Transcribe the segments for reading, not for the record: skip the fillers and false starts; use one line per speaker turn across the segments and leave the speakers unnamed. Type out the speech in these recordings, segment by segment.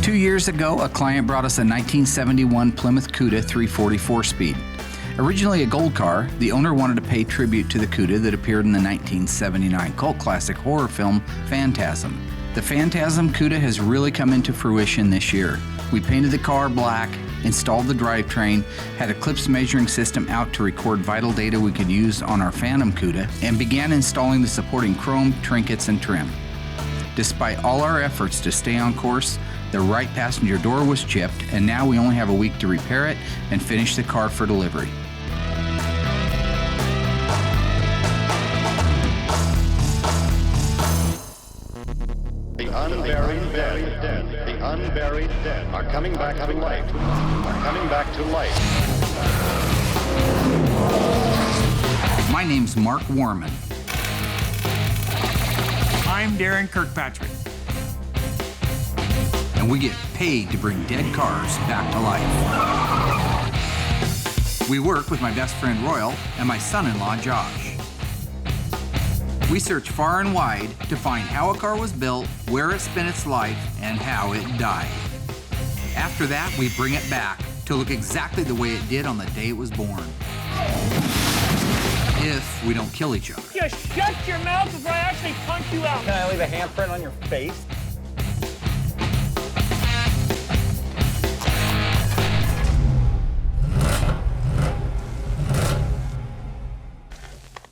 2 years ago, a client brought us a 1971 Plymouth Cuda 340 4-speed. Originally a gold car, the owner wanted to pay tribute to the Cuda that appeared in the 1979 cult classic horror film Phantasm. The Phantasm Cuda has really come into fruition this year. We painted the car black, installed the drivetrain, had a Eclipse measuring system out to record vital data we could use on our Phantom Cuda, and began installing the supporting chrome, trinkets, and trim. Despite all our efforts to stay on course, the right passenger door was chipped, and now we only have a week to repair it and finish the car for delivery.
The unburied dead, the unburied dead are coming back to life, are coming back to life.
My name's Mark Warman.
I'm Daren Kirkpatrick.
And we get paid to bring dead cars back to life. We work with my best friend Royal and my son-in-law Josh. We search far and wide to find how a car was built, where it spent its life, and how it died. After that, we bring it back to look exactly the way it did on the day it was born. If we don't kill each other.
Just shut your mouth before I actually punch you out.
Can I leave a handprint on your face?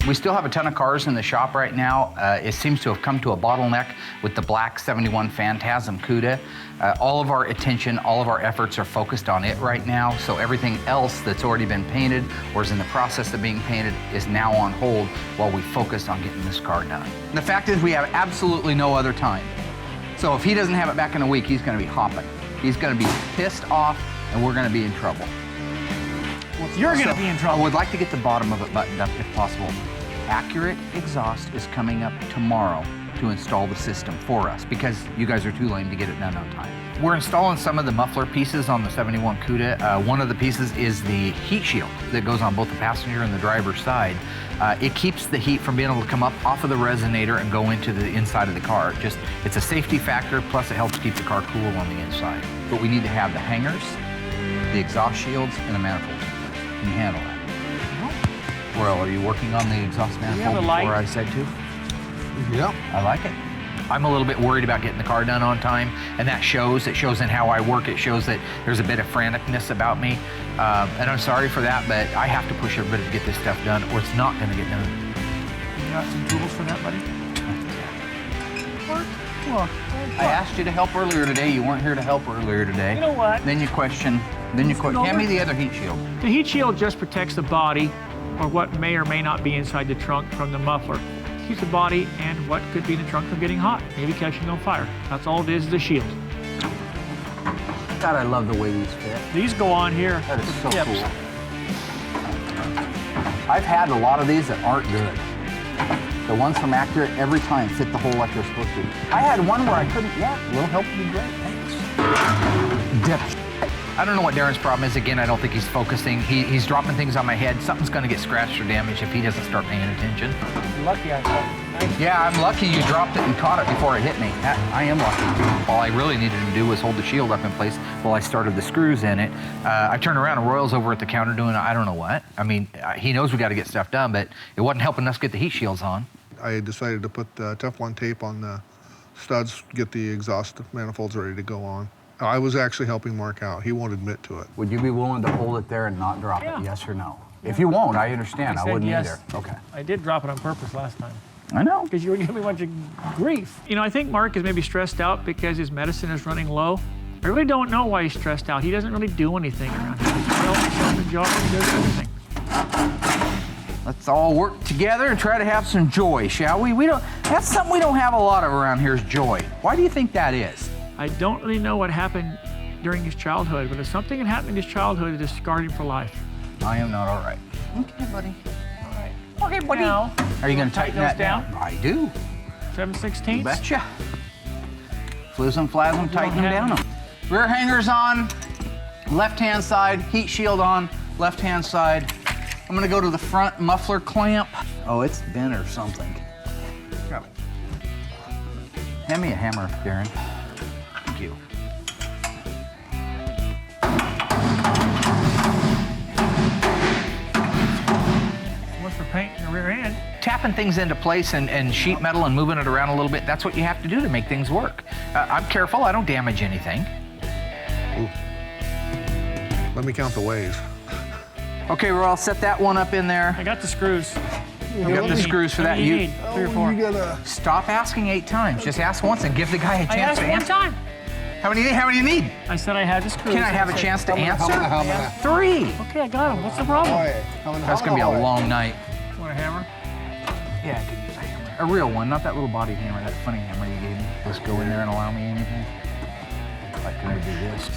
We still have a ton of cars in the shop right now. It seems to have come to a bottleneck with the black 71 Phantasm Cuda. All of our attention, all of our efforts are focused on it right now, so everything else that's already been painted or is in the process of being painted is now on hold while we focus on getting this car done. The fact is we have absolutely no other time. So if he doesn't have it back in a week, he's gonna be hopping. He's gonna be pissed off and we're gonna be in trouble.
You're gonna be in trouble.
I would like to get the bottom of it buttoned up if possible. Accurate Exhaust is coming up tomorrow to install the system for us because you guys are too lame to get it done on time. We're installing some of the muffler pieces on the 71 Cuda. One of the pieces is the heat shield that goes on both the passenger and the driver's side. It keeps the heat from being able to come up off of the resonator and go into the inside of the car. It's a safety factor, plus it helps keep the car cool on the inside. But we need to have the hangers, the exhaust shields, and the manifolds. Can you handle that? Well, are you working on the exhaust manifold before I said to?
Yeah.
I like it. I'm a little bit worried about getting the car done on time, and that shows. It shows in how I work. It shows that there's a bit of franticness about me, and I'm sorry for that, but I have to push everybody to get this stuff done, or it's not going to get done.
You got some tools for that, buddy?
Well, I asked you to help earlier today. You weren't here to help earlier today.
You know what?
Then you question. Hand me the other heat shield.
The heat shield just protects the body or what may or may not be inside the trunk from the muffler. Keeps the body and what could be in the trunk from getting hot, maybe catching on fire. That's all it is a shield.
God, I love the way these fit.
These go on here.
That is so
Yep.
cool. I've had a lot of these that aren't good. The ones from Accurate every time fit the hole like they're supposed to. I had one where I couldn't. Yeah, a little help would be great. Thanks. Depth. I don't know what Daren's problem is. Again, I don't think he's focusing. He's dropping things on my head. Something's going to get scratched or damaged if he doesn't start paying attention.
Lucky I saw it.
Yeah, I'm lucky you dropped it and caught it before it hit me. I am lucky. All I really needed to do was hold the shield up in place while I started the screws in it. I turned around and Royal's over at the counter doing I don't know what. I mean, he knows we got to get stuff done, but it wasn't helping us get the heat shields on.
I decided to put the Teflon tape on the studs, get the exhaust manifolds ready to go on. I was actually helping Mark out. He won't admit to it.
Would you be willing to hold it there and not drop
Yeah.
it, yes or no? Yeah. If you won't, I understand. I
said
wouldn't
yes.
either. Okay.
I did drop it on purpose last time.
I know.
Because you were giving me a bunch of grief. You know, I think Mark is maybe stressed out because his medicine is running low. I really don't know why he's stressed out. He doesn't really do anything around here. He's self-job and he does everything.
Let's all work together and try to have some joy, shall we? That's something we don't have a lot of around here is joy. Why do you think that is?
I don't really know what happened during his childhood, but if something had happened in his childhood, it has scarred him for life.
I am not all right. Okay, buddy.
All right.
Okay, buddy.
Now,
are you going to tighten that down? I do.
7/16?
You betcha. Flusum, flasm, tighten them down. Rear hangers on, left-hand side, heat shield on, left-hand side. I'm gonna go to the front muffler clamp. Oh, it's bent or something. Hand me a hammer, Daren. Thank you.
paint in the rear end.
Tapping things into place and sheet metal and moving it around a little bit, that's what you have to do to make things work. I'm careful, I don't damage anything.
Ooh. Let me count the ways.
Okay, well, I'll set that one up in there.
I got the screws.
You got the screws for that.
You need 3 or 4.
You gotta...
Stop asking 8 times. Just ask once and give the guy a
I
chance
asked
to
one
answer.
time.
How many do you need?
I said I had the screws.
Can I have a
said,
chance to answer?
How many?
3.
Okay, I got them. What's the problem?
That's gonna be a long night.
Want a hammer?
Yeah, I could use a hammer. A real one, not that little body hammer, that funny hammer you gave me. Let's go in there and allow me anything. Like, can I do this?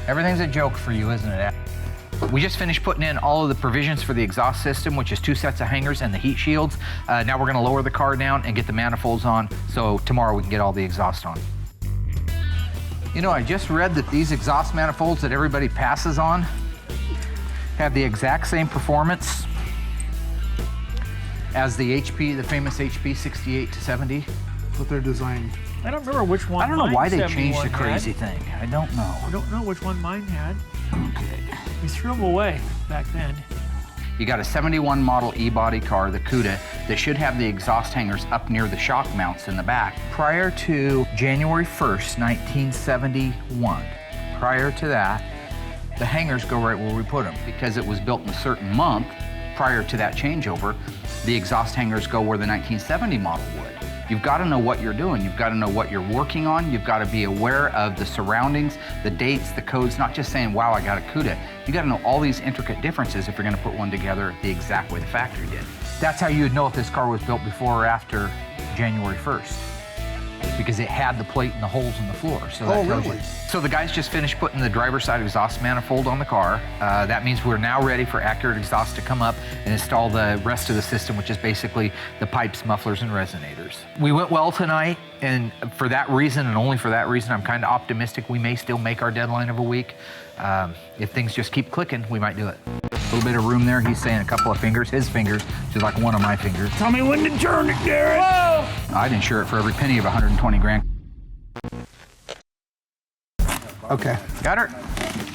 Everything's a joke for you, isn't it? We just finished putting in all of the provisions for the exhaust system, which is 2 sets of hangers and the heat shields. Now we're gonna lower the car down and get the manifolds on, so tomorrow we can get all the exhaust on. You know, I just read that these exhaust manifolds that everybody passes on have the exact same performance as the famous HP 68 to 70.
But they're designed.
I don't remember which one.
I don't know why they
mine
changed the
71
crazy
had.
thing. I don't know.
I don't know which one mine had.
Okay.
We threw them away back then.
You got a 71 model E-body car, the Cuda, that should have the exhaust hangers up near the shock mounts in the back. Prior to January 1st, 1971, prior to that, the hangers go right where we put them. Because it was built in a certain month prior to that changeover, the exhaust hangers go where the 1970 model would. You've got to know what you're doing. You've got to know what you're working on. You've got to be aware of the surroundings, the dates, the codes, not just saying, wow, I got a Cuda. You got to know all these intricate differences if you're going to put one together the exact way the factory did. That's how you'd know if this car was built before or after January 1st. Because it had the plate and the holes in the floor. So that tells you. So the guys just finished putting the driver's side exhaust manifold on the car. That means we're now ready for Accurate Exhaust to come up and install the rest of the system, which is basically the pipes, mufflers, and resonators. We went well tonight, and for that reason, and only for that reason, I'm kind of optimistic we may still make our deadline of a week. If things just keep clicking, we might do it. A little bit of room there. He's saying a couple of fingers, his fingers, which is like one of my fingers.
Tell me when to turn it, Daren. Whoa!
I'd insure it for every penny of 120 grand.
Okay.
Got her?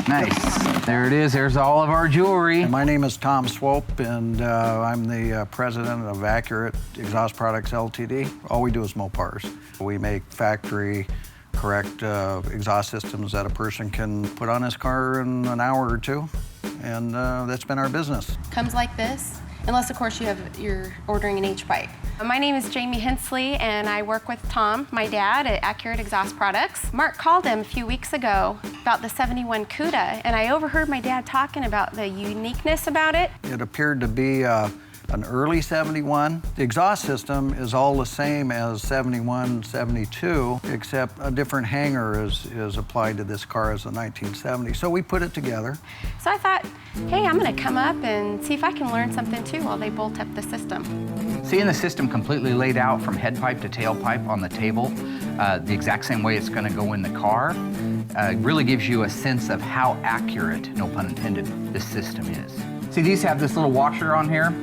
Nice. There it is. There's all of our jewelry.
My name is Tom Swope, and I'm the president of Accurate Exhaust Products Ltd. All we do is Mopars. We make factory correct exhaust systems that a person can put on his car in an hour or 2, and that's been our business.
Comes like this, unless of course you're ordering an H-pipe. My name is Jamie Hensley, and I work with Tom, my dad, at Accurate Exhaust Products. Mark called him a few weeks ago about the 71 Cuda, and I overheard my dad talking about the uniqueness about it.
It appeared to be an early 71. The exhaust system is all the same as 71, 72, except a different hanger is applied to this car as a 1970. So we put it together.
So I thought, hey, I'm gonna come up and see if I can learn something too while they bolt up the system.
Seeing the system completely laid out from head pipe to tailpipe on the table, the exact same way it's going to go in the car, really gives you a sense of how accurate, no pun intended, this system is. See, these have this little washer on here,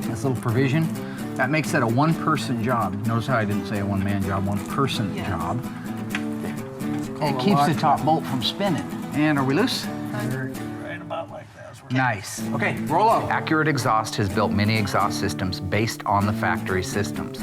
this little provision. That makes it a one-person job. Notice how I didn't say a one-man job, one-person job. And it keeps the top bolt from spinning. And are we loose?
Right about like that.
Nice. Okay, roll up. Accurate Exhaust has built many exhaust systems based on the factory systems.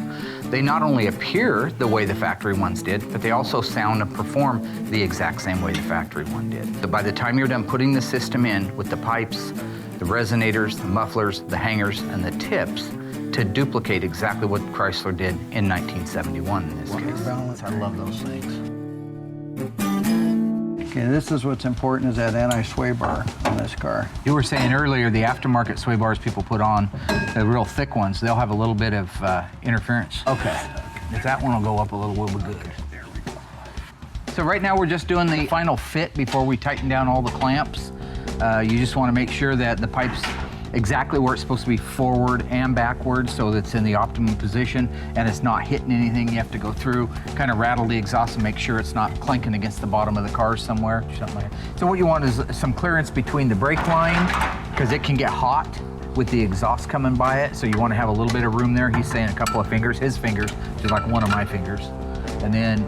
They not only appear the way the factory ones did, but they also sound and perform the exact same way the factory one did. So by the time you're done putting the system in with the pipes, the resonators, the mufflers, the hangers, and the tips to duplicate exactly what Chrysler did in 1971 in this case. I love those things.
Okay, this is what's important, is that anti-sway bar on this car.
You were saying earlier the aftermarket sway bars people put on, the real thick ones, they'll have a little bit of interference. Okay. If that one will go up a little, we'll be good. There we go. So right now we're just doing the final fit before we tighten down all the clamps. You just want to make sure that the pipe's exactly where it's supposed to be, forward and backward, so that it's in the optimum position and it's not hitting anything. You have to go through, kind of rattle the exhaust and make sure it's not clanking against the bottom of the car somewhere, something like that. So what you want is some clearance between the brake line, because it can get hot with the exhaust coming by it, so you want to have a little bit of room there. He's saying a couple of fingers, his fingers, which is like one of my fingers. And then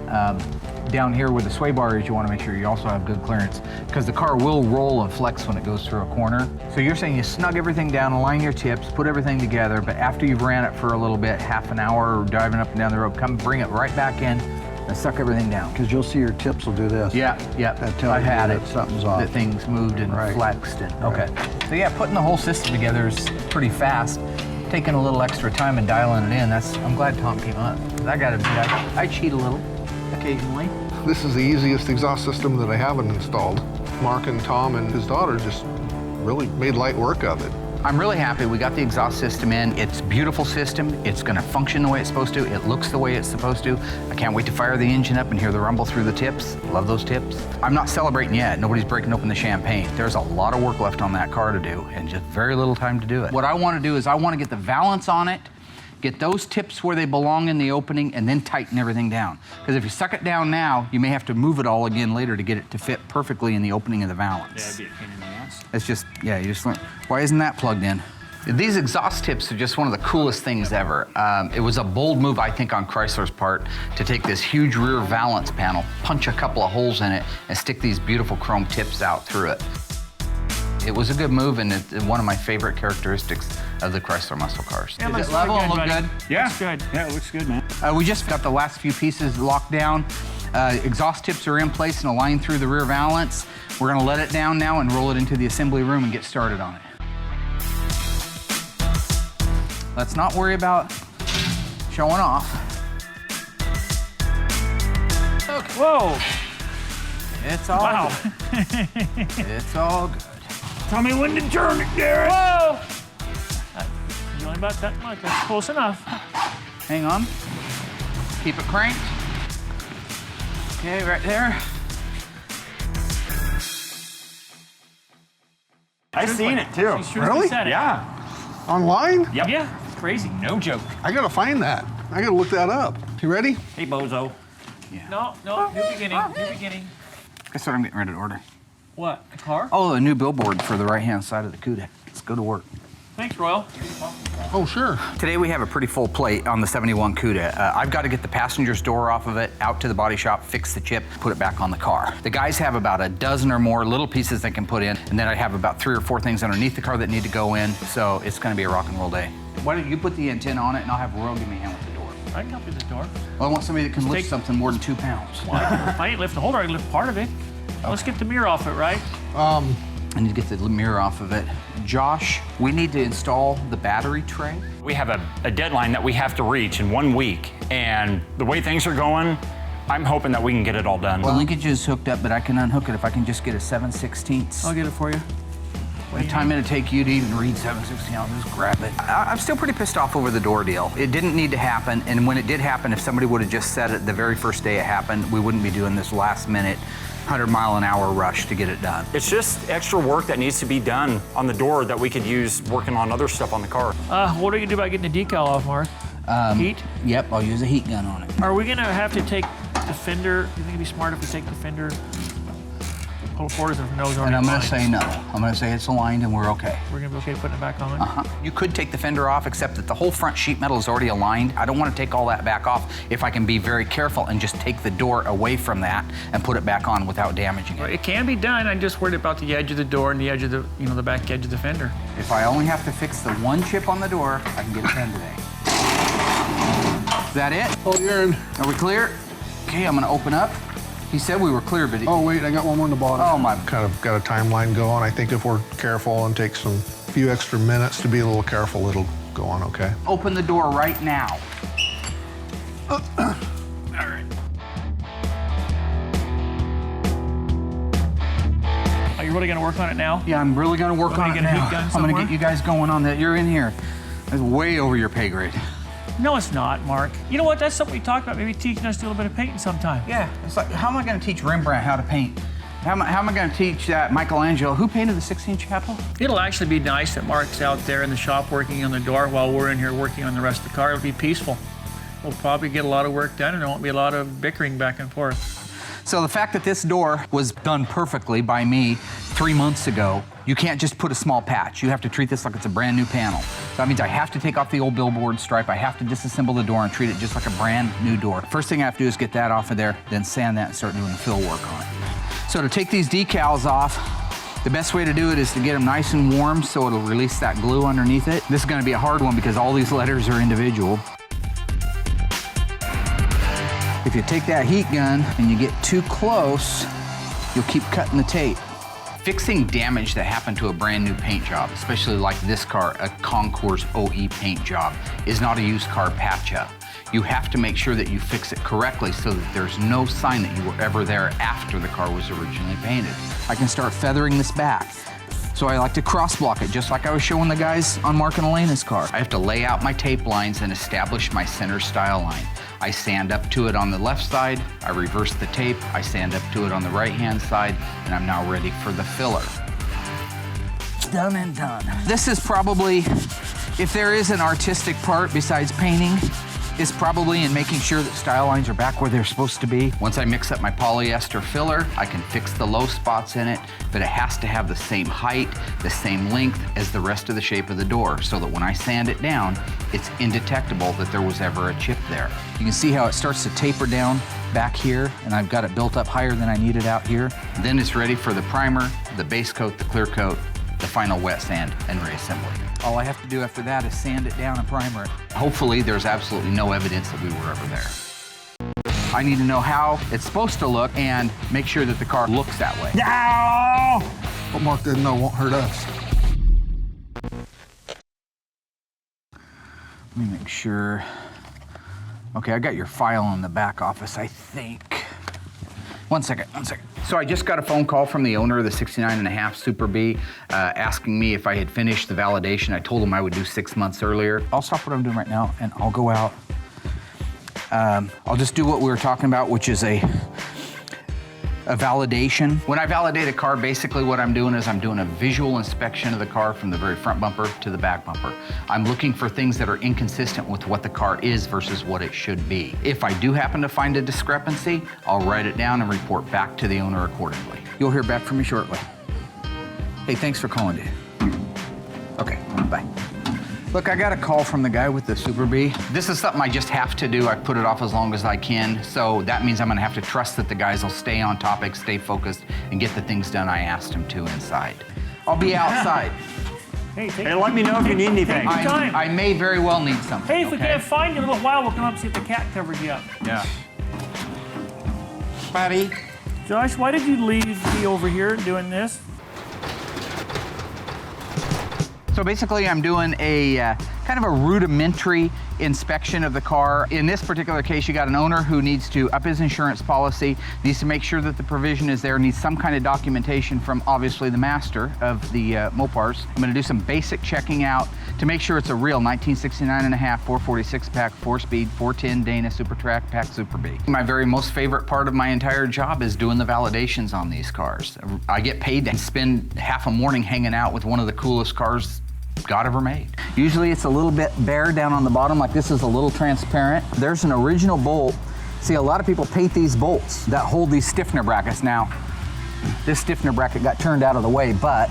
down here where the sway bar is, you want to make sure you also have good clearance because the car will roll and flex when it goes through a corner. So you're saying you snug everything down, align your tips, put everything together, but after you've ran it for a little bit, half an hour, or driving up and down the road, come bring it right back in and suck everything down.
Because you'll see your tips will do this.
Yeah.
That tells
I had
you
it.
that something's off.
That things moved and
Right.
flexed. And, okay. So yeah, putting the whole system together is pretty fast. Taking a little extra time and dialing it in. I'm glad Tom came up. I got to admit, I cheat a little occasionally.
This is the easiest exhaust system that I haven't installed. Mark and Tom and his daughter just really made light work of it.
I'm really happy we got the exhaust system in. It's a beautiful system. It's going to function the way it's supposed to. It looks the way it's supposed to. I can't wait to fire the engine up and hear the rumble through the tips. Love those tips. I'm not celebrating yet. Nobody's breaking open the champagne. There's a lot of work left on that car to do and just very little time to do it. What I want to do is I want to get the valance on it, get those tips where they belong in the opening, and then tighten everything down. Because if you suck it down now, you may have to move it all again later to get it to fit perfectly in the opening of the valance.
Yeah, it'd be a pain in the ass.
It's just, yeah, you just learn. Why isn't that plugged in? These exhaust tips are just one of the coolest things ever. It was a bold move, I think, on Chrysler's part to take this huge rear valance panel, punch a couple of holes in it, and stick these beautiful chrome tips out through it. It was a good move, and it's one of my favorite characteristics of the Chrysler muscle cars.
Yeah,
Is
looks
it level
really
and look
buddy.
good?
Yeah.
Looks good.
Yeah, it looks good, man.
We just got the last few pieces locked down. Exhaust tips are in place and aligned through the rear valance. We're gonna let it down now and roll it into the assembly room and get started on it. Let's not worry about showing off. Okay.
Whoa.
It's all
Wow.
good. It's all good.
Tell me when to turn it, Daren. Whoa. You only about that much. That's close enough.
Hang on. Keep it cranked. Okay, right there.
I seen it too.
She sure
Really?
said it.
Yeah.
Online?
Yep.
Yeah. Crazy.
No joke.
I gotta find that. I gotta look that up. You ready?
Hey, bozo.
No, new beginning. New beginning.
Guess what I'm getting ready to order?
What? A car?
Oh, a new billboard for the right-hand side of the Cuda. Let's go to work.
Thanks, Royal.
Oh, sure.
Today we have a pretty full plate on the 71 Cuda. I've got to get the passenger's door off of it, out to the body shop, fix the chip, put it back on the car. The guys have about a dozen or more little pieces they can put in, and then I have about 3 or 4 things underneath the car that need to go in, so it's going to be a rock and roll day. Why don't you put the antenna on it, and I'll have Royal give me a hand with the door.
I can help you with the door.
Well, I want somebody that can lift
take-
something more than 2 pounds.
Well, if I ain't lift the holder, I can lift part of it. Let's get the mirror off it, right?
I need to get the mirror off of it. Josh, we need to install the battery tray.
We have a deadline that we have to reach in 1 week, and the way things are going, I'm hoping that we can get it all done.
The linkage is hooked up, but I can unhook it if I can just get a 7/16.
I'll get it for you.
The time it'll take you to even read 7/16, I'll just grab it. I'm still pretty pissed off over the door deal. It didn't need to happen, and when it did happen, if somebody would have just said it the very first day it happened, we wouldn't be doing this last minute 100-mile-an-hour rush to get it done.
It's just extra work that needs to be done on the door that we could use working on other stuff on the car.
What are you gonna do about getting the decal off, Mark? Heat?
Yep, I'll use a heat gun on it.
Are we gonna have to take the fender? You think it'd be smart if we take the fender, pull forward and nose on
And
it?
I'm gonna say no. I'm gonna say it's aligned and we're okay.
We're gonna be okay putting it back on?
You could take the fender off, except that the whole front sheet metal is already aligned. I don't want to take all that back off if I can be very careful and just take the door away from that and put it back on without damaging it.
It can be done. I'm just worried about the edge of the door and the edge of the, the back edge of the fender.
If I only have to fix the one chip on the door, I can get it done today. Is that it?
Oh, Daren.
Are we clear? Okay, I'm gonna open up. He said we were clear, but
Oh, wait, I got one more in the bottom.
Oh, my.
Kind of got a timeline going. I think if we're careful and take some few extra minutes to be a little careful, it'll go on okay.
Open the door right now.
All right. Are you really gonna work on it now?
Yeah, I'm really gonna work
Want
on
me
it
to get a
now.
heat gun
I'm gonna
somewhere?
get you guys going on that. You're in here. That's way over your pay grade.
No, it's not, Mark. You know what? That's something we talked about. Maybe teaching us to do a little bit of painting sometime.
Yeah, it's like, how am I gonna teach Rembrandt how to paint? How am I gonna teach Michelangelo? Who painted the Sistine Chapel?
It'll actually be nice that Mark's out there in the shop working on the door while we're in here working on the rest of the car. It'll be peaceful. We'll probably get a lot of work done and there won't be a lot of bickering back and forth.
So the fact that this door was done perfectly by me 3 months ago, you can't just put a small patch. You have to treat this like it's a brand new panel. that means I have to take off the old billboard stripe, I have to disassemble the door and treat it just like a brand new door. First thing I have to do is get that off of there, then sand that and start doing fill work on it. So to take these decals off, the best way to do it is to get them nice and warm so it'll release that glue underneath it. This is gonna be a hard one because all these letters are individual. If you take that heat gun and you get too close, you'll keep cutting the tape. Fixing damage that happened to a brand new paint job, especially like this car, a Concours OE paint job, is not a used car patch-up. You have to make sure that you fix it correctly so that there's no sign that you were ever there after the car was originally painted. I can start feathering this back. So I like to cross block it, just like I was showing the guys on Mark and Elena's car. I have to lay out my tape lines and establish my center style line. I sand up to it on the left side, I reverse the tape, I sand up to it on the right-hand side, and I'm now ready for the filler. Done and done. This is probably, if there is an artistic part besides painting, is probably in making sure that style lines are back where they're supposed to be. Once I mix up my polyester filler, I can fix the low spots in it, but it has to have the same height, the same length as the rest of the shape of the door, so that when I sand it down, it's indetectable that there was ever a chip there. You can see how it starts to taper down back here, and I've got it built up higher than I need it out here. Then it's ready for the primer, the base coat, the clear coat, the final wet sand, and reassembly. All I have to do after that is sand it down and primer it. Hopefully there's absolutely no evidence that we were ever there. I need to know how it's supposed to look and make sure that the car looks that way.
No! What Mark didn't know won't hurt us.
Let me make sure. Okay, I got your file in the back office, I think. One second. So I just got a phone call from the owner of the 69.5 Super B asking me if I had finished the validation. I told him I would do 6 months earlier. I'll stop what I'm doing right now and I'll go out. I'll just do what we were talking about, which is a validation. When I validate a car, basically what I'm doing is I'm doing a visual inspection of the car from the very front bumper to the back bumper. I'm looking for things that are inconsistent with what the car is versus what it should be. If I do happen to find a discrepancy, I'll write it down and report back to the owner accordingly. You'll hear back from me shortly. Hey, thanks for calling, dude. Okay, bye. Look, I got a call from the guy with the Super B. This is something I just have to do. I put it off as long as I can, so that means I'm gonna have to trust that the guys will stay on topic, stay focused, and get the things done I asked them to inside. I'll be outside.
Hey,
Let me know if you need anything.
Take your time.
I may very well need something.
Hey, if we can't find you in a little while, we'll come up and see if the cat covered you up.
Yeah.
Buddy.
Josh, why did you leave me over here doing this?
So basically I'm doing a kind of a rudimentary inspection of the car. In this particular case, you got an owner who needs to up his insurance policy, needs to make sure that the provision is there, needs some kind of documentation from obviously the master of the Mopars. I'm gonna do some basic checking out to make sure it's a real 1969.5 446 pack, 4-speed, 410 Dana Super Track Pack Super B. My very most favorite part of my entire job is doing the validations on these cars. I get paid to spend half a morning hanging out with one of the coolest cars God ever made. Usually it's a little bit bare down on the bottom, like this is a little transparent. There's an original bolt. See, a lot of people paint these bolts that hold these stiffener brackets. Now, this stiffener bracket got turned out of the way, but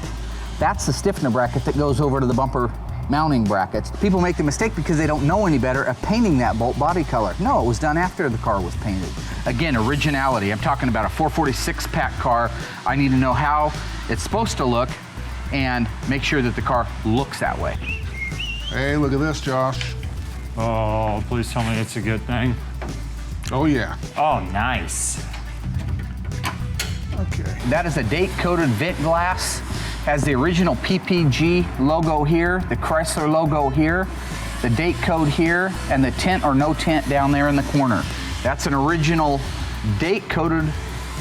that's the stiffener bracket that goes over to the bumper mounting brackets. People make the mistake because they don't know any better of painting that bolt body color. No, it was done after the car was painted. Again, originality. I'm talking about a 446 pack car. I need to know how it's supposed to look and make sure that the car looks that way.
Hey, look at this, Josh.
Oh, please tell me it's a good thing.
Oh, yeah.
Oh, nice.
Okay.
That is a date-coated vent glass. Has the original PPG logo here, the Chrysler logo here, the date code here, and the tint or no tint down there in the corner. That's an original date-coated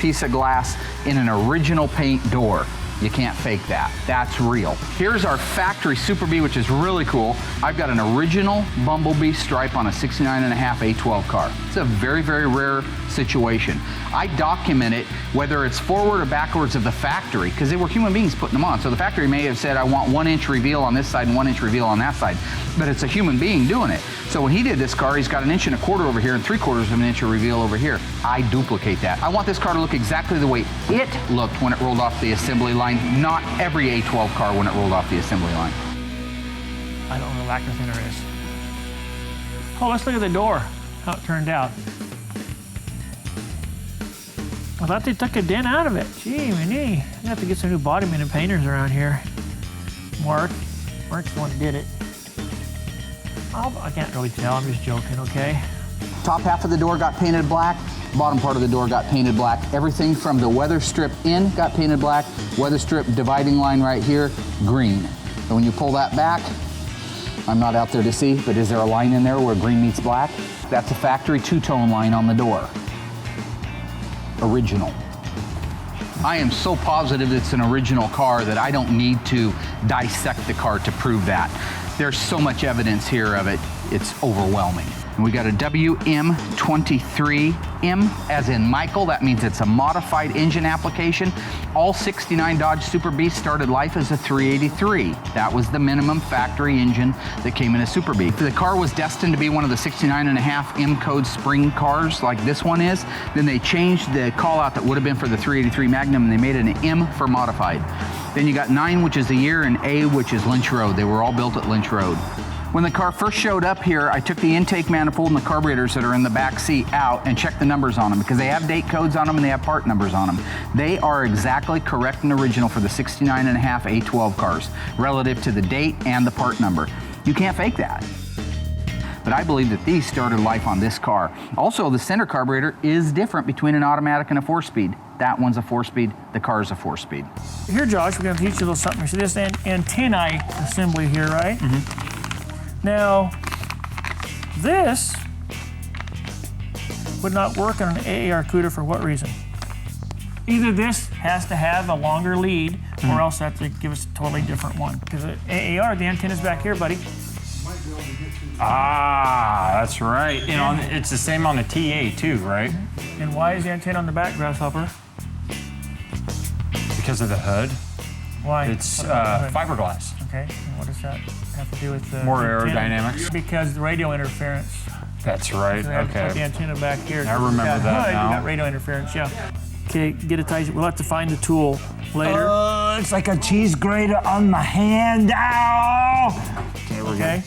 piece of glass in an original paint door. You can't fake that. That's real. Here's our factory Super B, which is really cool. I've got an original Bumblebee stripe on a 69.5 A12 car. It's a very, very rare situation. I document it, whether it's forward or backwards of the factory, because they were human beings putting them on. So the factory may have said, I want 1 inch reveal on this side and 1 inch reveal on that side, but it's a human being doing it. So when he did this car, he's got 1 1/4 inch over here and 3/4 of an inch of reveal over here. I duplicate that. I want this car to look exactly the way it looked when it rolled off the assembly line, not every A12 car when it rolled off the assembly line.
I don't know what lacquer thinner is. Oh, let's look at the door, how it turned out. I thought they took a dent out of it. Gee, I have to get some new bodymen and painters around here. Mark's the one that did it. I can't really tell, I'm just joking, okay?
Top half of the door got painted black, bottom part of the door got painted black. Everything from the weather strip in got painted black, weather strip dividing line right here, green. And when you pull that back, I'm not out there to see, but is there a line in there where green meets black? That's a factory two-tone line on the door. Original. I am so positive it's an original car that I don't need to dissect the car to prove that. There's so much evidence here of it, it's overwhelming. And we got a WM23M, as in Michael. That means it's a modified engine application. All 69 Dodge Super Beast started life as a 383. That was the minimum factory engine that came in a Super Beast. The car was destined to be one of the 69.5 M code spring cars like this one is. Then they changed the call out that would have been for the 383 Magnum, and they made it an M for modified. Then you got 9, which is the year, and A, which is Lynch Road. They were all built at Lynch Road. When the car first showed up here, I took the intake manifold and the carburetors that are in the back seat out and checked the numbers on them because they have date codes on them and they have part numbers on them. They are exactly correct and original for the 69.5 A12 cars relative to the date and the part number. You can't fake that. But I believe that these started life on this car. Also, the center carburetor is different between an automatic and a 4-speed. That one's a 4-speed, the car's a 4-speed.
Here, Josh, we're gonna teach you a little something. You see this antennae assembly here, right? Mm-hmm. Now, this would not work on an AAR Cuda for what reason? Either this has to have a longer lead, or else they have to give us a totally different one. Because AAR, the antenna's back here, buddy.
Ah, that's right. And it's the same on the TA too, right?
And why is the antenna on the back, Grasshopper?
Because of the hood.
Why?
It's fiberglass.
Okay, and what does that have to do with the
more
antenna?
aerodynamics?
Because the radio interference.
That's right,
So they have to
okay.
put the antenna back here.
I remember that now.
You got radio interference, yeah. Okay, get it tight. We'll have to find the tool later.
It's like a cheese grater on my hand. Ow!
Okay, we're good.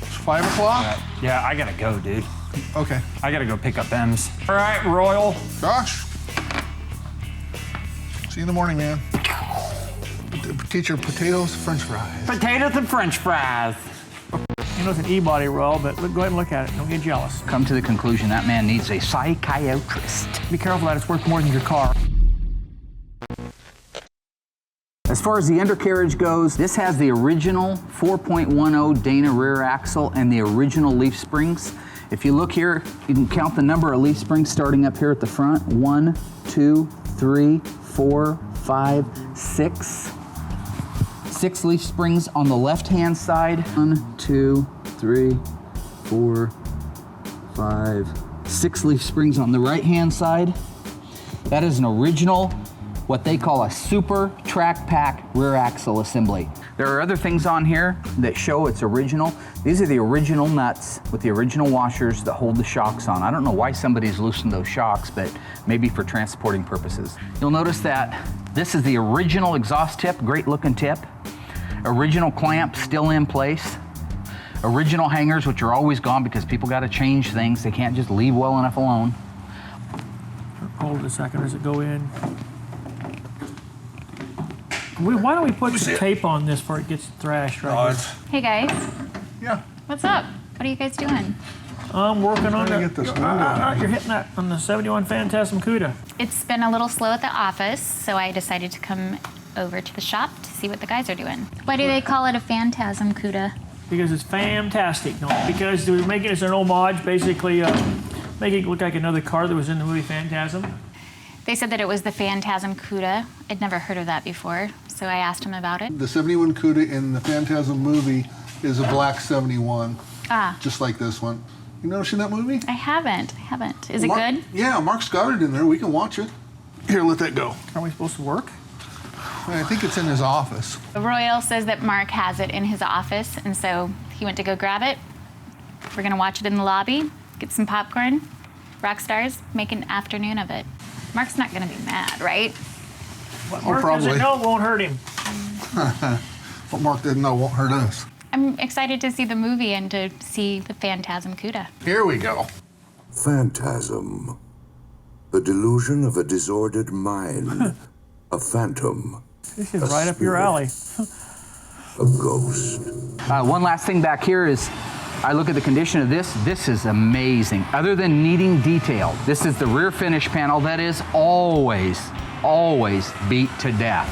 It's 5 o'clock?
Yeah, I gotta go, dude.
Okay.
I gotta go pick up M's. All right, Royal.
Josh. See you in the morning, man. Teacher, potatoes, French fries.
Potatoes and French fries.
You know it's an E-body roll, but go ahead and look at it. Don't get jealous.
Come to the conclusion that man needs a psychiatrist.
Be careful that it's worth more than your car.
As far as the undercarriage goes, this has the original 4.10 Dana rear axle and the original leaf springs. If you look here, you can count the number of leaf springs starting up here at the front. 1, 2, 3, 4, 5, 6. 6 leaf springs on the left-hand side. 1, 2, 3, 4, 5, 6 leaf springs on the right-hand side. That is an original, what they call a super track pack rear axle assembly. There are other things on here that show it's original. These are the original nuts with the original washers that hold the shocks on. I don't know why somebody's loosened those shocks, but maybe for transporting purposes. You'll notice that this is the original exhaust tip, great looking tip. Original clamp still in place. Original hangers, which are always gone because people gotta change things. They can't just leave well enough alone.
Hold it a second as it go in. Why don't we put some tape on this before it gets thrashed right here?
Hey guys,
Yeah.
what's up? What are you guys doing?
I'm working on
Trying
it.
to get this window.
You're hitting that on the 71 Phantasm Cuda.
It's been a little slow at the office, so I decided to come over to the shop to see what the guys are doing. Why do they call it a Phantasm Cuda?
Because it's fantastic. No, because we're making it as an homage, basically making it look like another car that was in the movie Phantasm.
They said that it was the Phantasm Cuda. I'd never heard of that before, so I asked him about it.
The 71 Cuda in the Phantasm movie is a black 71. just like this one. You never seen that movie?
I haven't. Is it good?
Yeah, Mark's got it in there. We can watch it. Here, let that go.
Are we supposed to work?
I think it's in his office.
Royal says that Mark has it in his office, and so he went to go grab it. We're gonna watch it in the lobby, get some popcorn. Rockstars, make an afternoon of it. Mark's not gonna be mad, right?
What Mark
probably.
doesn't know won't hurt him.
What Mark didn't know won't hurt us.
I'm excited to see the movie and to see the Phantasm Cuda.
Here we go.
Phantasm. The delusion of a disordered mind. A phantom.
This is right up your alley.
A ghost.
One last thing back here is, I look at the condition of this. This is amazing. Other than needing detail, this is the rear finish panel that is always beat to death.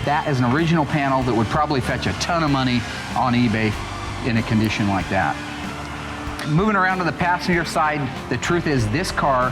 That is an original panel that would probably fetch a ton of money on eBay in a condition like that. Moving around to the passenger side, the truth is this car,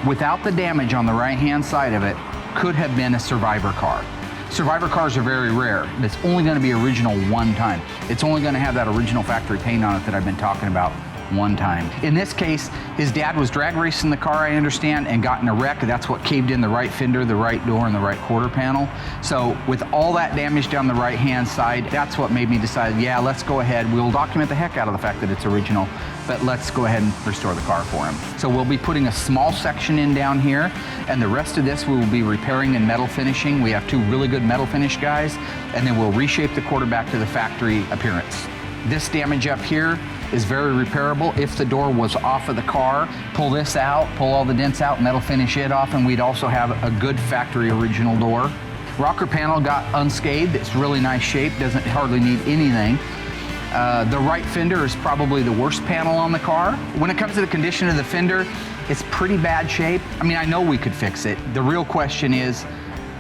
without the damage on the right-hand side of it, could have been a survivor car. Survivor cars are very rare. It's only going to be original one time. It's only going to have that original factory paint on it that I've been talking about one time. In this case, his dad was drag racing the car, I understand, and got in a wreck. That's what caved in the right fender, the right door, and the right quarter panel. So with all that damage down the right-hand side, that's what made me decide, yeah, let's go ahead. We'll document the heck out of the fact that it's original, but let's go ahead and restore the car for him. So we'll be putting a small section in down here, and the rest of this we will be repairing and metal finishing. We have two really good metal finish guys, and then we'll reshape the quarter back to the factory appearance. This damage up here is very repairable. If the door was off of the car, pull this out, pull all the dents out, metal finish it off, and we'd also have a good factory original door. Rocker panel got unscathed. It's really nice shape, doesn't hardly need anything. The right fender is probably the worst panel on the car. When it comes to the condition of the fender, it's pretty bad shape. I mean, I know we could fix it. The real question is,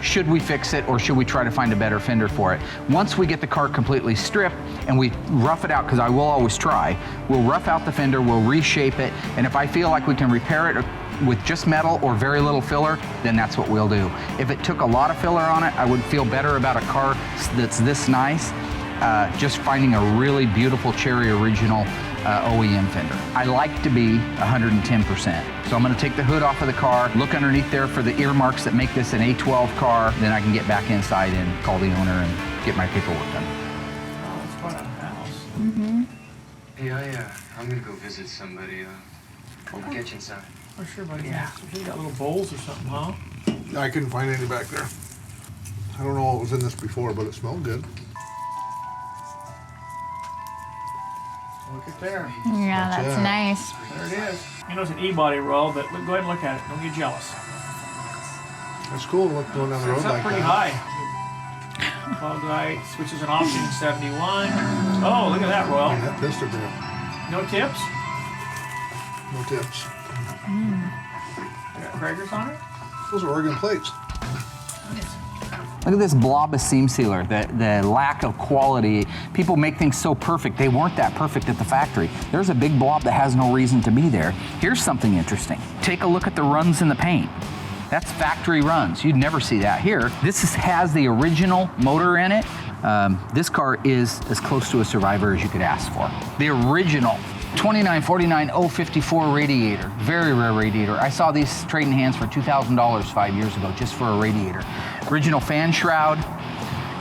should we fix it or should we try to find a better fender for it? Once we get the car completely stripped and we rough it out, because I will always try, we'll rough out the fender, we'll reshape it, and if I feel like we can repair it with just metal or very little filler, then that's what we'll do. If it took a lot of filler on it, I would feel better about a car that's this nice. Just finding a really beautiful cherry original OEM fender. I like to be 110%. So I'm gonna take the hood off of the car, look underneath there for the earmarks that make this an A12 car, then I can get back inside and call the owner and get my paperwork done.
Oh, it's quite a house.
Mm-hmm.
Hey, I'm gonna go visit somebody. I'll get you inside.
Oh, sure, buddy. Yeah. You got little bowls or something, huh?
I couldn't find any back there. I don't know what was in this before, but it smelled good.
Look at there.
Yeah, that's nice.
There it is. You know it's an E-body roll, but go ahead and look at it. Don't get jealous.
That's cool. Look, going down the road
It's up
like
pretty
that.
high. Fog lights, which is an option 71. Oh, look at that, Royal.
Man, that pistol grip.
No tips?
No tips.
Got crackers on it?
Those are Oregon plates.
Look at this blob of seam sealer, the lack of quality. People make things so perfect. They weren't that perfect at the factory. There's a big blob that has no reason to be there. Here's something interesting. Take a look at the runs in the paint. That's factory runs. You'd never see that here. This has the original motor in it. This car is as close to a Survivor as you could ask for. The original 2949-054 radiator, very rare radiator. I saw these trading hands for $2,000 5 years ago just for a radiator. Original fan shroud.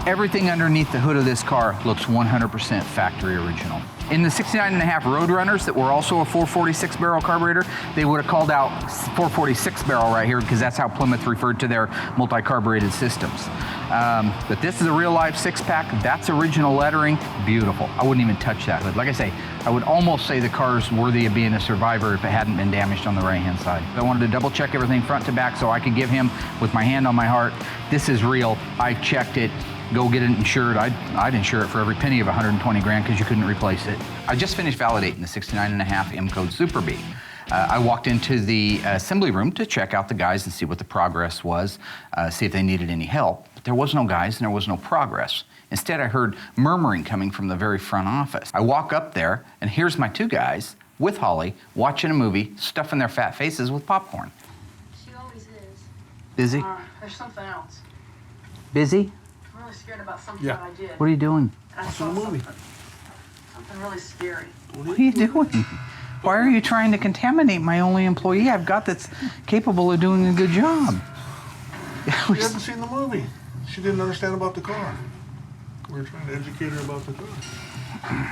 Everything underneath the hood of this car looks 100% factory original. In the 69.5 Roadrunners that were also a 446 barrel carburetor, they would have called out 446 barrel right here because that's how Plymouth referred to their multi-carbureted systems. But this is a real life 6-pack. That's original lettering. Beautiful. I wouldn't even touch that hood. Like I say, I would almost say the car's worthy of being a Survivor if it hadn't been damaged on the right-hand side. I wanted to double check everything front to back so I could give him, with my hand on my heart, this is real. I've checked it. Go get it insured. I'd insure it for every penny of 120 grand because you couldn't replace it. I just finished validating the 69.5 M-Code Super B. I walked into the assembly room to check out the guys and see what the progress was, see if they needed any help. But there was no guys and there was no progress. Instead, I heard murmuring coming from the very front office. I walk up there and here's my two guys with Holly watching a movie, stuffing their fat faces with popcorn.
She always is.
Busy?
There's something else.
Busy?
I'm really scared about something
Yeah.
that I did.
What are you doing?
And I
Watching
saw
a movie.
something. Something really scary.
What are you doing? Why are you trying to contaminate my only employee I've got that's capable of doing a good job?
She hasn't seen the movie. She didn't understand about the car. We were trying to educate her about the car.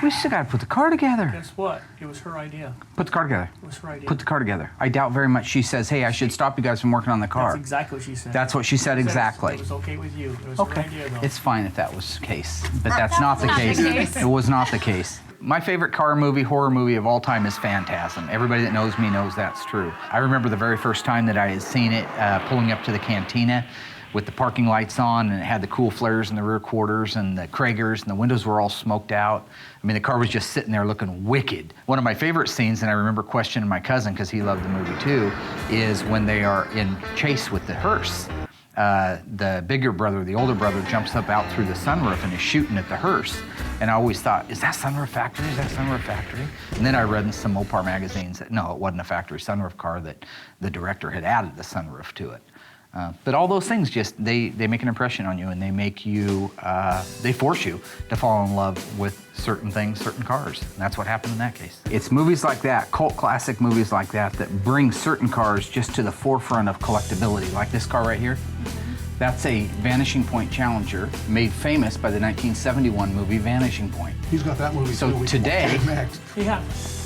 We still got to put the car together.
Guess what? It was her idea.
Put the car together.
It was her idea.
Put the car together. I doubt very much she says, hey, I should stop you guys from working on the car.
That's exactly what she said.
That's what she said exactly.
It was okay with you. It was her idea, though.
It's fine if that was the case, but that's not the case. It was not the case. My favorite car movie, horror movie of all time is Phantasm. Everybody that knows me knows that's true. I remember the very first time that I had seen it, pulling up to the cantina with the parking lights on, and it had the cool flares in the rear quarters and the Kragers, and the windows were all smoked out. I mean, the car was just sitting there looking wicked. One of my favorite scenes, and I remember questioning my cousin because he loved the movie too, is when they are in chase with the hearse. The bigger brother, the older brother, jumps up out through the sunroof and is shooting at the hearse. And I always thought, is that sunroof factory? Is that sunroof factory? And then I read in some Mopar magazines that no, it wasn't a factory sunroof car, that the director had added the sunroof to it. But all those things just, they make an impression on you, and they make you, they force you to fall in love with certain things, certain cars. And that's what happened in that case. It's movies like that, cult classic movies like that bring certain cars just to the forefront of collectability. Like this car right here. That's a Vanishing Point Challenger, made famous by the 1971 movie Vanishing Point.
He's got that movie
so
too.
Today,
Yeah.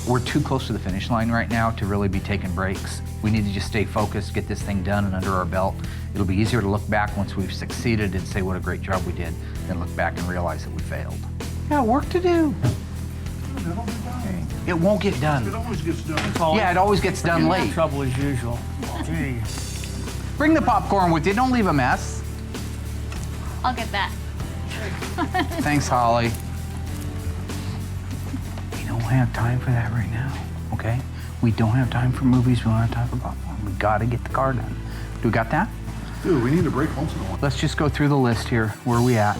we're too close to the finish line right now to really be taking breaks. We need to just stay focused, get this thing done and under our belt. It'll be easier to look back once we've succeeded and say what a great job we did, than look back and realize that we failed. Got work to do. It won't get done.
It always gets done.
Yeah, it always gets done late.
Trouble as usual. Gee.
Bring the popcorn with you, don't leave a mess.
I'll get that.
Thanks, Holly. We don't have time for that right now, okay? We don't have time for movies, we don't have time for popcorn. We gotta get the car done. Do we got that?
Dude, we need a break once in a while.
Let's just go through the list here. Where are we at?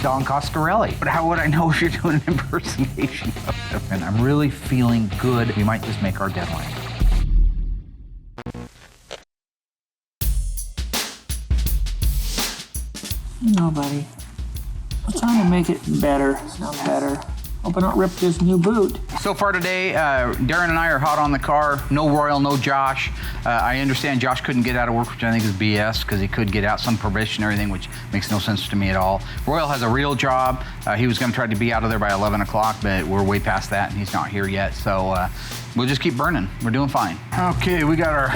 Don Coscarelli. But how would I know if you're doing an impersonation of him? And I'm really feeling good. We might just make our deadline.
No, buddy. I'm trying to make it better. Better. Hope I don't rip this new boot.
So far today, Daren and I are hot on the car. No Royal, no Josh. I understand Josh couldn't get out of work, which I think is BS, because he could get out some probationary thing, which makes no sense to me at all. Royal has a real job. He was going to try to be out of there by 11 o'clock, but we're way past that, and he's not here yet. So we'll just keep burning. We're doing fine. Okay, we got our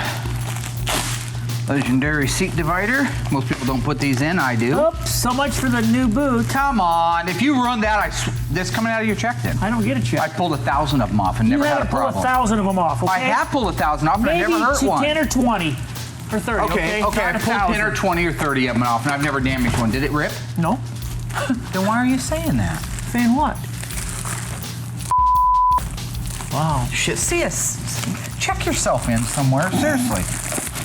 legendary seat divider. Most people don't put these in. I do.
Oops, so much for the new boot.
Come on. If you run that, that's coming out of your check then.
I don't get a check.
I pulled 1,000 of them off and never had a problem.
You haven't pulled 1,000 of them off, okay?
I have pulled 1,000 off, but I never hurt one.
Maybe 10 or 20 or 30, okay?
Okay, I pulled 10 or 20 or 30 of them off, and I've never damaged one. Did it rip?
No.
Then why are you saying that?
Saying what? Wow.
Shit, check yourself in somewhere, seriously.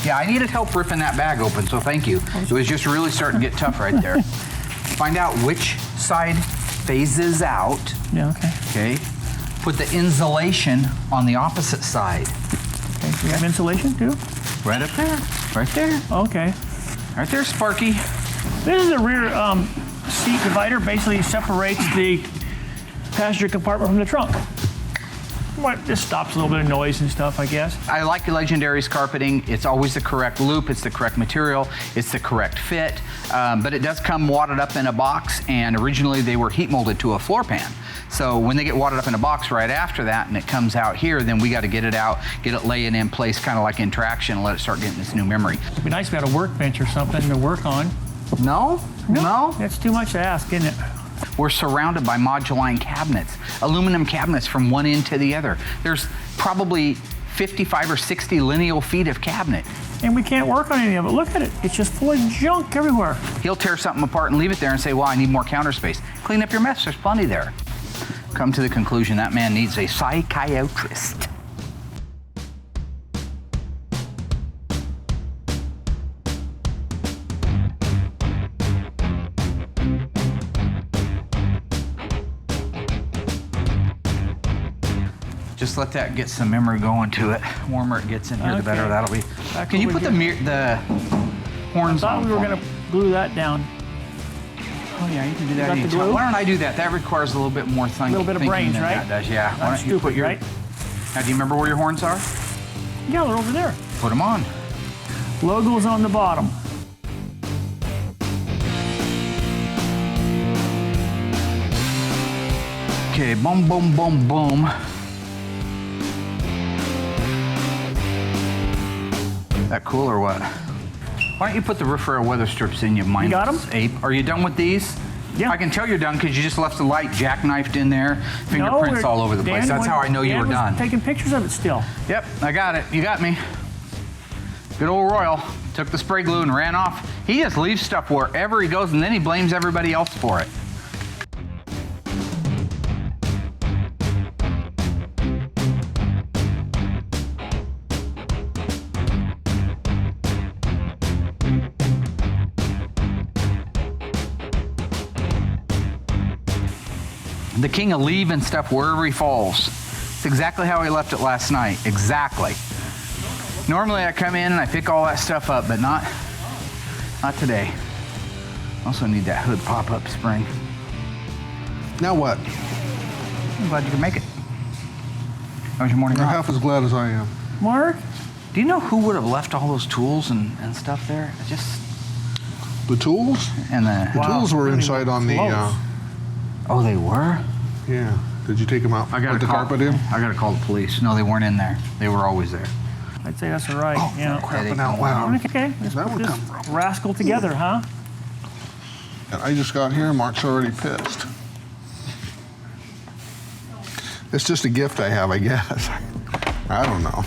Yeah, I needed help ripping that bag open, so thank you. It was just really starting to get tough right there. Find out which side phases out.
Yeah, okay.
Okay. Put the insulation on the opposite side.
Okay, do you have insulation too?
Right up there. Right there.
Okay.
Right there, Sparky.
This is a rear seat divider. Basically separates the passenger compartment from the trunk. This stops a little bit of noise and stuff, I guess.
I like Legendary's carpeting. It's always the correct loop, it's the correct material, it's the correct fit, but it does come wadded up in a box, and originally they were heat molded to a floor pan. So when they get wadded up in a box right after that and it comes out here, then we got to get it out, get it laying in place, kind of like in traction, and let it start getting this new memory.
It'd be nice if we had a workbench or something to work on.
No?
That's too much to ask, isn't it?
We're surrounded by moduline cabinets, aluminum cabinets from one end to the other. There's probably 55 or 60 lineal feet of cabinet.
And we can't work on any of it. Look at it. It's just full of junk everywhere.
He'll tear something apart and leave it there and say, well, I need more counter space. Clean up your mess. There's plenty there. Come to the conclusion that man needs a psychiatrist. Just let that get some memory going to it. The warmer it gets in here, the better that'll be. Can you put the horns on?
I thought we were going to glue that down.
Oh yeah, you can do that
got the
anytime.
glue?
Why don't I do that? That requires a little bit more thinking.
A little bit of brains,
than
right?
That does, yeah. Why
Not
don't you put
stupid,
your?
right?
Now, do you remember where your horns are?
Yeah, they're over there.
Put them on.
Logo's on the bottom.
Okay, boom, boom, boom, boom. That cool or what? Why don't you put the roof rail weather strips in, you mindless
got 'em?
ape? Are you done with these?
Yeah.
I can tell you're done because you just left the light jackknifed in there, fingerprints all over the place. That's how I know you were done.
Taking pictures of it still.
Yep, I got it. You got me. Good old Royal took the spray glue and ran off. He just leaves stuff wherever he goes and then he blames everybody else for it. The king of leaving stuff wherever he falls. It's exactly how he left it last night. Exactly. Normally I come in and I pick all that stuff up, but not today. Also need that hood pop-up spring.
Now what?
I'm glad you could make it. How was your morning
You're
off?
half as glad as I am.
Mark?
Do you know who would have left all those tools and stuff there? Just
The tools?
and the
The tools were inside on the.
Oh, they were?
Yeah. Did you take them out?
I gotta
Put the
call,
carpet in?
I gotta call the police. No, they weren't in there. They were always there.
I'd say that's all right.
Oh,
yeah.
crapping out loud.
Okay, let's
That
put
would
this
come from.
rascal together, huh?
And I just got here, Mark's already pissed. It's just a gift I have, I guess. I don't know.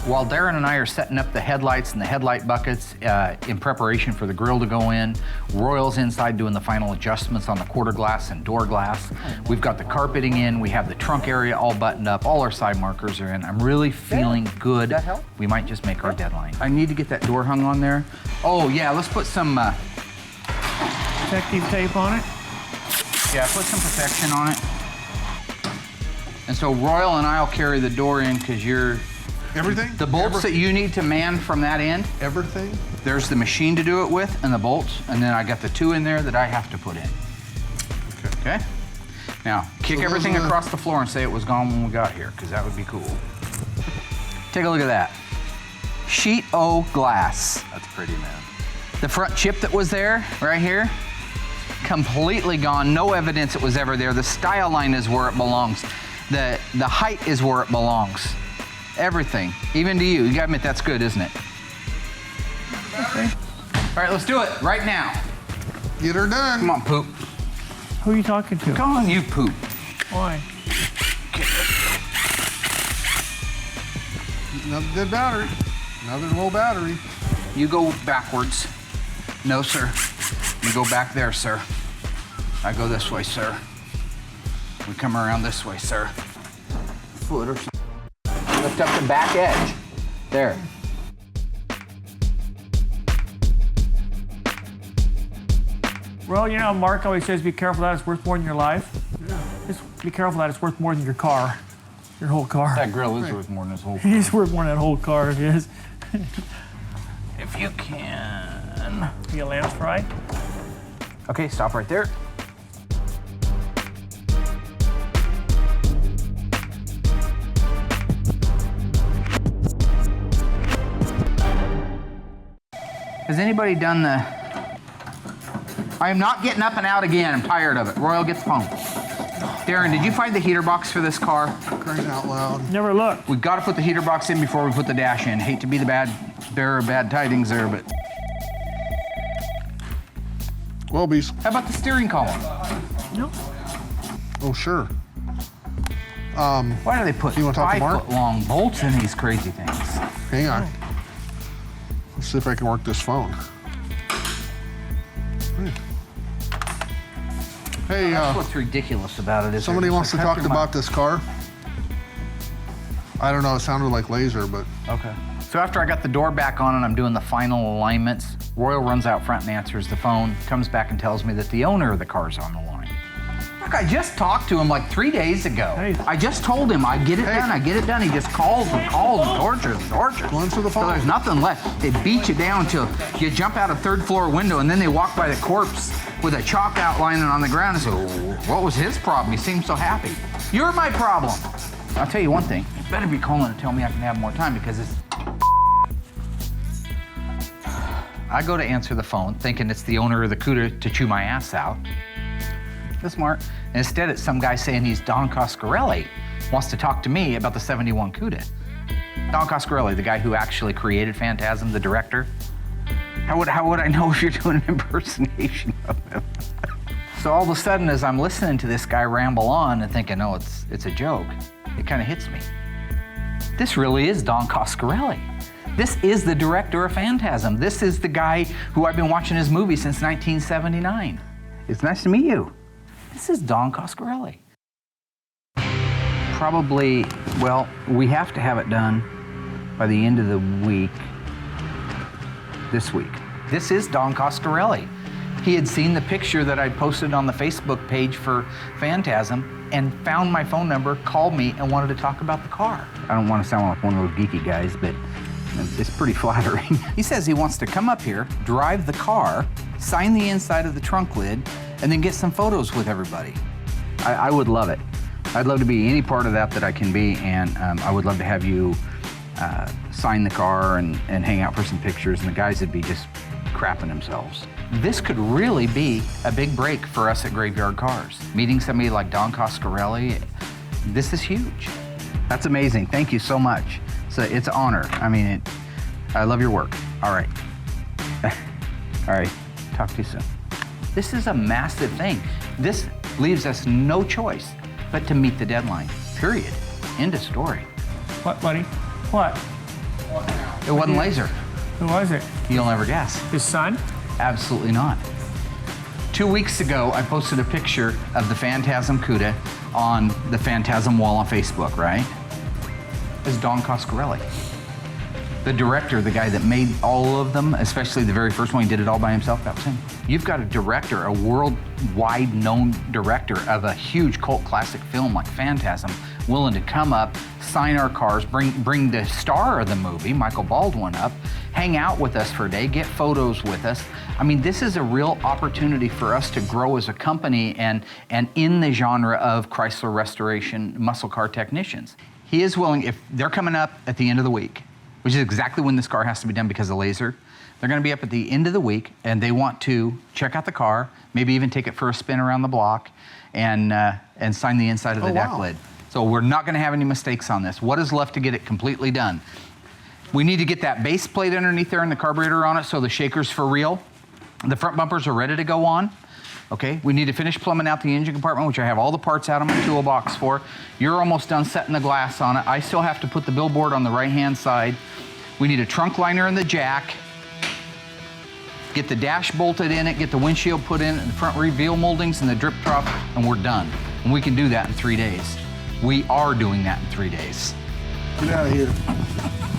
While Daren and I are setting up the headlights and the headlight buckets in preparation for the grill to go in, Royal's inside doing the final adjustments on the quarter glass and door glass. We've got the carpeting in, we have the trunk area all buttoned up, all our side markers are in. I'm really feeling good.
That help?
We might just make our deadline. I need to get that door hung on there. Oh yeah, let's put some,
Protective tape on it.
yeah, put some protection on it. And so Royal and I'll carry the door in because you're,
Everything?
the bolts that you need to man from that end,
Everything?
there's the machine to do it with and the bolts, and then I got the two in there that I have to put in. Okay? Now, kick
So those
everything
are the-
across the floor and say it was gone when we got here, because that would be cool. Take a look at that. Sheet O glass.
That's pretty, man.
The front chip that was there, right here, completely gone. No evidence it was ever there. The style line is where it belongs. The height is where it belongs. Everything, even to you. You gotta admit that's good, isn't it?
Okay.
All right, let's do it right now.
Get her done.
Come on, Poop.
Who are you talking to?
Come on, you Poop.
Why?
Another dead battery. Another low battery.
You go backwards. No, sir. You go back there, sir. I go this way, sir. We come around this way, sir. Foot or something. Lift up the back edge. There.
Well, you know, Mark always says, be careful that it's worth more than your life. Yeah. Just be careful that it's worth more than your car. Your whole car.
That grill is worth more than this whole car.
It's worth more than that whole car, it is.
If you can.
You get lamb's fry?
Okay, stop right there. Has anybody done the... I am not getting up and out again. I'm tired of it. Royal gets home. Daren, did you find the heater box for this car?
Crying out loud.
Never looked.
We've got to put the heater box in before we put the dash in. Hate to be the bad bearer of bad tidings there, but...
Welby's.
How about the steering column?
No.
Oh, sure.
Why do they put
You wanna talk to Mark?
5-foot long bolts in these crazy things?
Hang on. Let's see if I can work this phone. Hey,
That's what's ridiculous about it is
somebody
they're
wants
just
to
like,
talk about this car. I don't know, it sounded like laser, but
Okay. So after I got the door back on and I'm doing the final alignments, Royal runs out front and answers the phone, comes back and tells me that the owner of the car's on the line. I just talked to him like 3 days ago.
Hey.
I just told him I get it done, I get it done. He just calls and calls and tortures and tortures.
Go into the
So
phone.
there's nothing left. They beat you down till you jump out a third floor window and then they walk by the corpse with a chalk outline on the ground and say, what was his problem? He seemed so happy. You're my problem. I'll tell you one thing. You better be calling to tell me I can have more time because it's... I go to answer the phone thinking it's the owner of the Cuda to chew my ass out. That's Mark. And instead it's some guy saying he's Don Coscarelli, wants to talk to me about the 71 Cuda. Don Coscarelli, the guy who actually created Phantasm, the director. How would I know if you're doing an impersonation of him? So all of a sudden, as I'm listening to this guy ramble on and thinking, oh, it's a joke, it kind of hits me. This really is Don Coscarelli. This is the director of Phantasm. This is the guy who I've been watching his movie since 1979. It's nice to meet you. This is Don Coscarelli. Probably, well, we have to have it done by the end of the week, this week. This is Don Coscarelli. He had seen the picture that I posted on the Facebook page for Phantasm and found my phone number, called me, and wanted to talk about the car. I don't want to sound like one of those geeky guys, but it's pretty flattering. He says he wants to come up here, drive the car, sign the inside of the trunk lid, and then get some photos with everybody. I would love it. I'd love to be any part of that I can be, and I would love to have you sign the car and hang out for some pictures, and the guys would be just crapping themselves. This could really be a big break for us at Graveyard Cars. Meeting somebody like Don Coscarelli, this is huge. That's amazing. Thank you so much. It's an honor. I mean, I love your work. All right. All right. Talk to you soon. This is a massive thing. This leaves us no choice but to meet the deadline. Period. End of story.
What, buddy? What?
It wasn't Laser.
Who was it?
You'll never guess.
His son?
Absolutely not. 2 weeks ago, I posted a picture of the Phantasm Cuda on the Phantasm wall on Facebook, right? It's Don Coscarelli. The director, the guy that made all of them, especially the very first one, he did it all by himself, that was him. You've got a director, a worldwide known director of a huge cult classic film like Phantasm, willing to come up, sign our cars, bring the star of the movie, Michael Baldwin, up, hang out with us for a day, get photos with us. I mean, this is a real opportunity for us to grow as a company and in the genre of Chrysler restoration muscle car technicians. He is willing, if they're coming up at the end of the week, which is exactly when this car has to be done because of Laser, they're gonna be up at the end of the week and they want to check out the car, maybe even take it for a spin around the block and sign the inside of the deck lid. So we're not gonna have any mistakes on this. What is left to get it completely done? We need to get that base plate underneath there and the carburetor on it so the shaker's for real. The front bumpers are ready to go on. Okay, we need to finish plumbing out the engine compartment, which I have all the parts out of my toolbox for. You're almost done setting the glass on it. I still have to put the billboard on the right-hand side. We need a trunk liner in the jack. Get the dash bolted in it, get the windshield put in, and the front reveal moldings and the drip trough, and we're done. And we can do that in 3 days. We are doing that in 3 days.
Get out of here.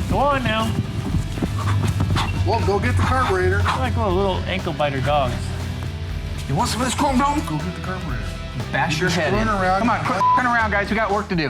Go on now.
Well, go get the carburetor.
They're like little ankle biter dogs.
You want some of this chrome dome?
Go get the carburetor.
Bash your head in.
Around.
Come on, quit f***ing around, guys. We got work to do.